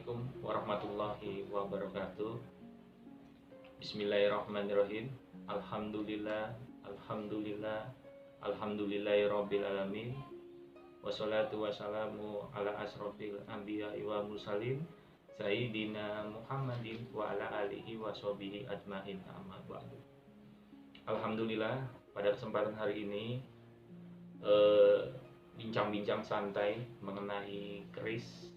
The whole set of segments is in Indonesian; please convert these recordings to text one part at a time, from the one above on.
Assalamualaikum warahmatullahi wabarakatuh. Bismillahirrahmanirrahim. Alhamdulillah, alhamdulillah, alhamdulillahirabbil alamin. Wassalatu wassalamu ala asrofil anbiya'i wa mursalin Sayyidina Muhammadin wa ala alihi wa sahbihi ajmain, amma ba'du. Alhamdulillah, pada kesempatan hari ini bincang-bincang santai mengenai keris.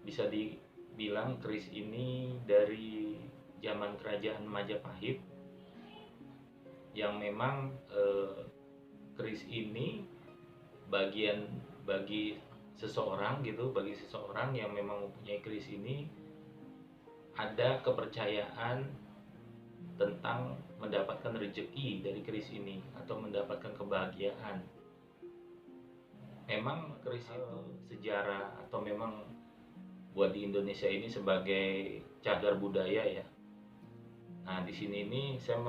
Bisa dibilang keris ini dari zaman kerajaan Majapahit, yang memang keris ini bagi seseorang yang memang mempunyai keris ini ada kepercayaan tentang mendapatkan rezeki dari keris ini atau mendapatkan kebahagiaan. Memang keris itu sejarah atau memang buat di Indonesia ini sebagai cagar budaya ya. Nah, di sini ini saya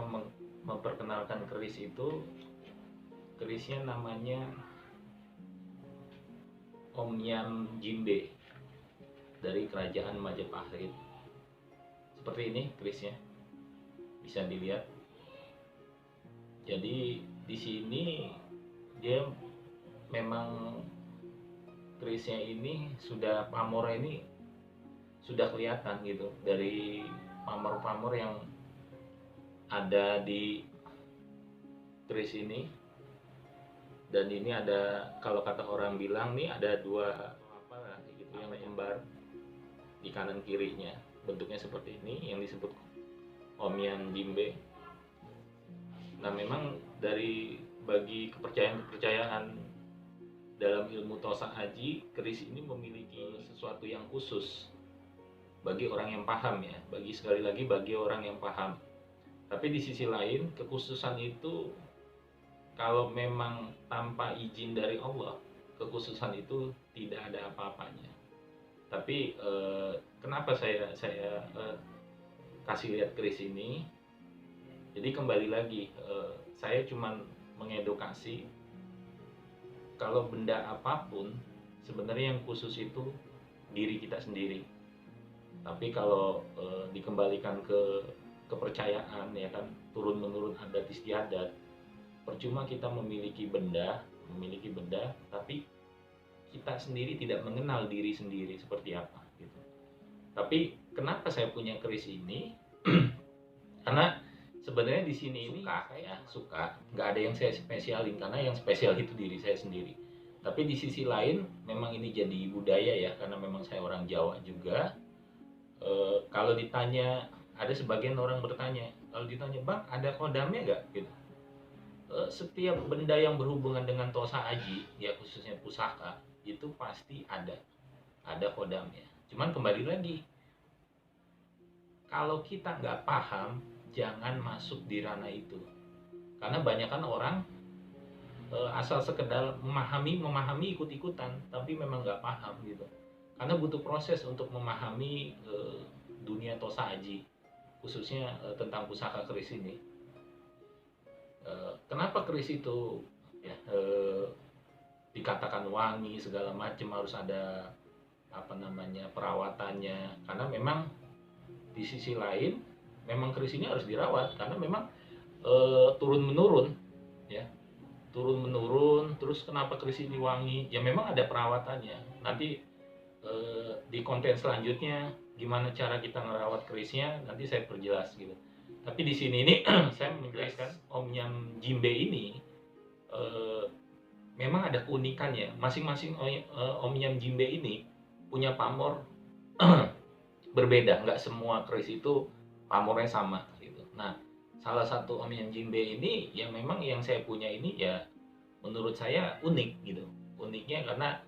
memperkenalkan keris itu. Kerisnya namanya Omnyam Jimbe dari kerajaan Majapahit. Seperti ini kerisnya. Bisa dilihat. Jadi di sini dia memang kerisnya ini sudah pamornya ini sudah kelihatan gitu dari pamor-pamor yang ada di keris ini. Dan ini ada, kalau kata orang bilang nih, ada dua gitu yang kembar di kanan kirinya, bentuknya seperti ini yang disebut Omnyam Jimbe. Nah, memang bagi kepercayaan dalam ilmu Tosa Aji, keris ini memiliki sesuatu yang khusus bagi orang yang paham ya, sekali lagi bagi orang yang paham. Tapi di sisi lain, kekhususan itu kalau memang tanpa izin dari Allah, kekhususan itu tidak ada apa-apanya. Tapi kenapa saya kasih lihat keris ini? Jadi kembali lagi, saya cuman mengedukasi kalau benda apapun sebenarnya yang khusus itu diri kita sendiri. Tapi kalau dikembalikan ke kepercayaan ya kan, turun menurun adat istiadat, percuma kita memiliki benda tapi kita sendiri tidak mengenal diri sendiri seperti apa gitu. Tapi kenapa saya punya keris ini? Karena sebenarnya di sini ini suka, nggak ada yang saya spesialin, karena yang spesial itu diri saya sendiri. Tapi di sisi lain memang ini jadi budaya ya, karena memang saya orang Jawa juga. Kalau ditanya, ada sebagian orang bertanya, kalau ditanya, bang ada kodamnya nggak gitu. Setiap benda yang berhubungan dengan Tosa Aji ya, khususnya pusaka, itu pasti ada kodamnya. Cuman kembali lagi, kalau kita nggak paham, jangan masuk di ranah itu. Karena banyakkan orang asal sekedar memahami ikut-ikutan, tapi memang nggak paham gitu. Karena butuh proses untuk memahami dunia Tosa Aji, khususnya tentang pusaka keris ini. Kenapa keris itu ya, dikatakan wangi segala macam, harus ada perawatannya? Karena memang di sisi lain memang keris ini harus dirawat, karena memang turun menurun. Terus kenapa keris ini wangi? Ya memang ada perawatannya. Nanti di konten selanjutnya gimana cara kita merawat kerisnya, nanti saya perjelas gitu. Tapi di sini ini saya menjelaskan Omnyam Jimbe ini memang ada keunikannya. Masing-masing Omnyam Jimbe ini punya pamor berbeda. Nggak semua keris itu pamornya sama gitu. Nah, salah satu Omnyam Jimbe ini yang memang yang saya punya ini ya menurut saya unik gitu. Uniknya karena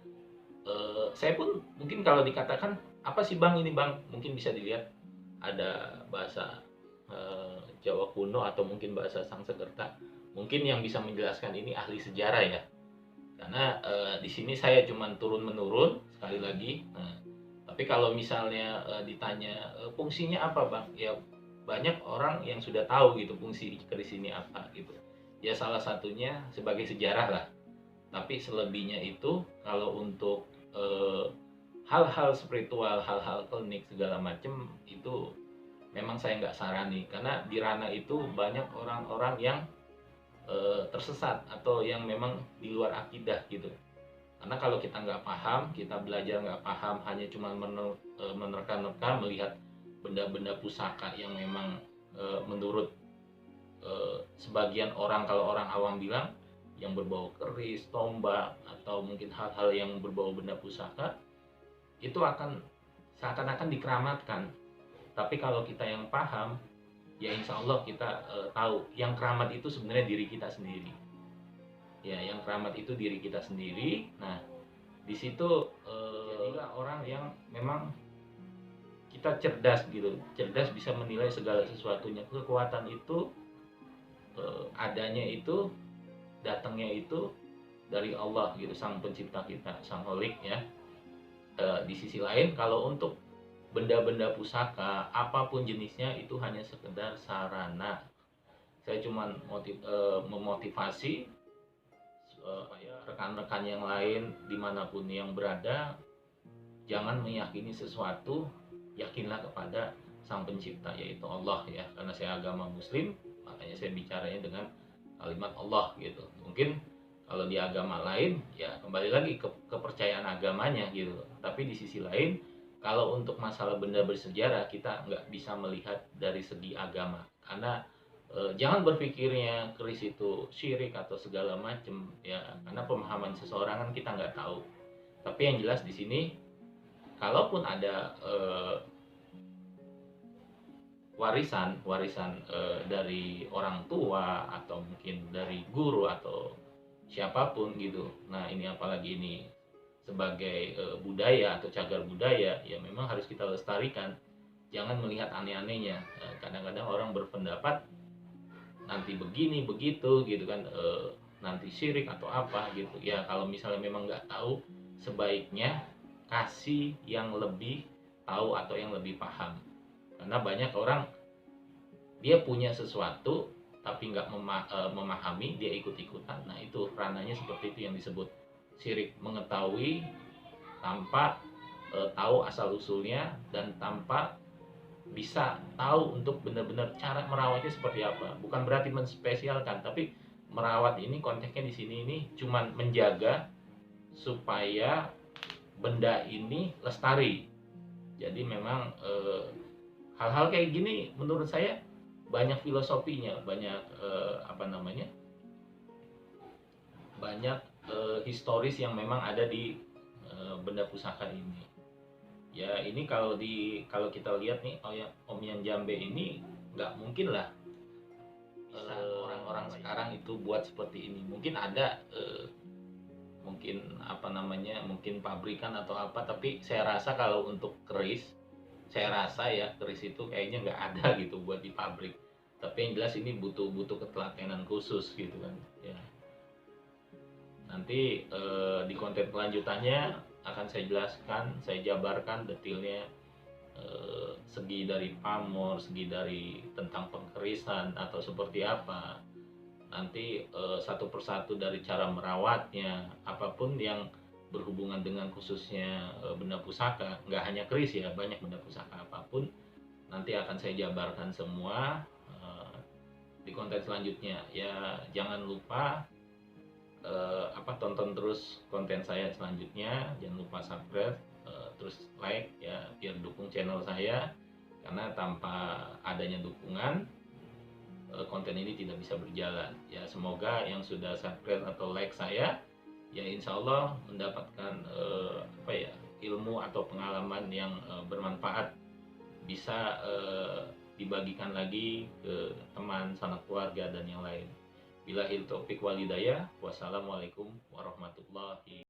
saya pun mungkin kalau dikatakan apa sih bang ini bang, mungkin bisa dilihat ada bahasa Jawa kuno atau mungkin bahasa Sangsekerta. Mungkin yang bisa menjelaskan ini ahli sejarah ya, karena di sini saya cuman turun menurun sekali lagi. Tapi kalau misalnya ditanya fungsinya apa bang, ya banyak orang yang sudah tahu gitu fungsi keris ini apa gitu. Ya salah satunya sebagai sejarah lah. Tapi selebihnya itu kalau untuk hal-hal spiritual, hal-hal klinik segala macam itu memang saya nggak sarani, karena di ranah itu banyak orang-orang yang tersesat atau yang memang di luar akidah gitu. Karena kalau kita nggak paham, kita belajar nggak paham, hanya cuma menerka-nerka melihat benda-benda pusaka yang memang menurut sebagian orang, kalau orang awam bilang yang berbau keris, tombak, atau mungkin hal-hal yang berbau benda pusaka, itu akan seakan-akan dikeramatkan. Tapi kalau kita yang paham, ya insya Allah kita tahu yang keramat itu sebenarnya diri kita sendiri. Ya, yang keramat itu diri kita sendiri. Nah, di situ jadilah orang yang memang kita cerdas gitu, cerdas bisa menilai segala sesuatunya. Kekuatan itu adanya itu, datangnya itu dari Allah gitu, sang pencipta kita, sang holik ya. Di sisi lain, kalau untuk benda-benda pusaka apapun jenisnya itu hanya sekedar sarana. Saya cuma memotivasi rekan-rekan yang lain dimanapun yang berada, jangan meyakini sesuatu, yakinlah kepada sang pencipta yaitu Allah ya. Karena saya agama muslim, makanya saya bicaranya dengan kalimat Allah gitu. Mungkin kalau di agama lain ya kembali lagi ke kepercayaan agamanya gitu. Tapi di sisi lain, kalau untuk masalah benda bersejarah kita nggak bisa melihat dari segi agama, karena jangan berpikirnya keris itu syirik atau segala macam ya, karena pemahaman seseorang kan kita nggak tahu. Tapi yang jelas di sini, kalaupun ada warisan dari orang tua atau mungkin dari guru atau siapapun gitu, nah ini apalagi ini sebagai budaya atau cagar budaya, ya memang harus kita lestarikan. Jangan melihat aneh-anehnya. Kadang-kadang orang berpendapat nanti begini begitu gitu kan, nanti syirik atau apa gitu ya. Kalau misalnya memang nggak tahu, sebaiknya kasih yang lebih tahu atau yang lebih paham. Karena banyak orang dia punya sesuatu tapi nggak memahami, dia ikut-ikutan. Nah itu ranahnya seperti itu yang disebut syirik, mengetahui tanpa tahu asal usulnya dan tanpa bisa tahu untuk benar-benar cara merawatnya seperti apa. Bukan berarti menspesialkan, tapi merawat ini konteksnya di sini ini cuman menjaga supaya benda ini lestari. Jadi memang hal-hal kayak gini menurut saya banyak filosofinya, banyak banyak historis yang memang ada di benda pusaka ini. Ya ini kalau kita lihat nih, Omyan Jambe ini nggak mungkin lah bisa orang-orang sekarang itu buat seperti ini. Mungkin ada mungkin pabrikan atau apa, tapi saya rasa kalau untuk keris, saya rasa ya keris itu kayaknya nggak ada gitu buat di pabrik. Tapi yang jelas ini butuh ketelatenan khusus gitu kan ya. Nanti di konten kelanjutannya akan saya jelaskan, saya jabarkan detailnya, segi dari pamor, segi dari tentang pengkerisan atau seperti apa. Nanti satu persatu dari cara merawatnya, apapun yang berhubungan dengan khususnya benda pusaka, nggak hanya keris ya, banyak benda pusaka apapun, nanti akan saya jabarkan semua di konten selanjutnya. Ya jangan lupa tonton terus konten saya selanjutnya, jangan lupa subscribe, terus like ya, biar dukung channel saya, karena tanpa adanya dukungan konten ini tidak bisa berjalan ya. Semoga yang sudah subscribe atau like saya ya insya Allah mendapatkan ilmu atau pengalaman yang bermanfaat, bisa dibagikan lagi ke teman, sanak keluarga dan yang lain. Billahil taufik wal hidayah. Wassalamualaikum warahmatullahi